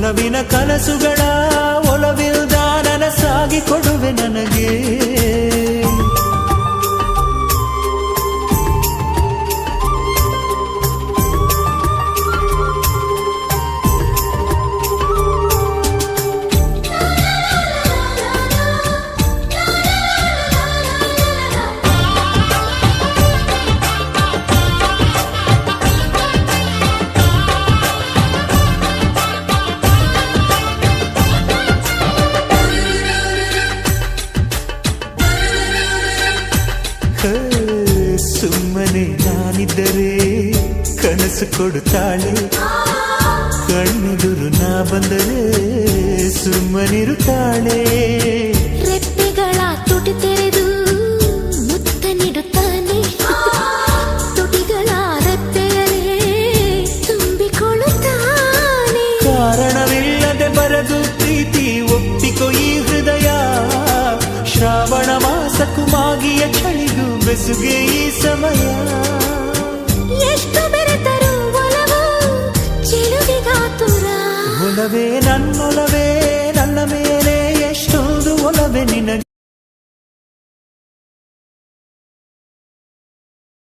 ಒಲವಿನ ಕನಸುಗಳ ಒಲವಿಲ್ದ ನನಸಾಗಿ ಕೊಡುವೆ ನನಗೆ. ಸುಮ್ಮನೆ ನಾನಿದ್ದರೆ ಕನಸು ಕೊಡುತ್ತಾಳೆ, ಕಣ್ಣೆದುರು ನಾ ಬಂದರೆ ಸುಮ್ಮನಿರುತ್ತಾಳೆ. ರೆಪ್ಪೆಗಳ ತುಟಿ ತೆರೆದು ಮುತ್ತ ನೀಡುತ್ತಾನೆ, ತುಟಿಗಳ ರೆಪ್ಪೆಯಲೇ ತುಂಬಿಕೊಳ್ಳುತ್ತಾನೆ. ಕಾರಣವಿಲ್ಲದೆ ಬರದು ಪ್ರೀತಿ ಒಪ್ಪಿಕೊ ಈ ಹೃದಯ, ಶ್ರಾವಣ ಮಾಸಕ್ಕೂ ಮಾಗಿಯ ಚಳಿಗೂ ಬೆಸುಗೆ ಈ ಸಮಯ. ಎಷ್ಟು ಬೆರೆತರು ಒಲವು ಚೆಲುವಿಗಾತುರ, ಒಲವೇ ನನ್ನೊಲವೇ ನನ್ನ ಮೇಲೆ ಎಷ್ಟೊಂದು ಒಲವೇ ನಿನಗೆ.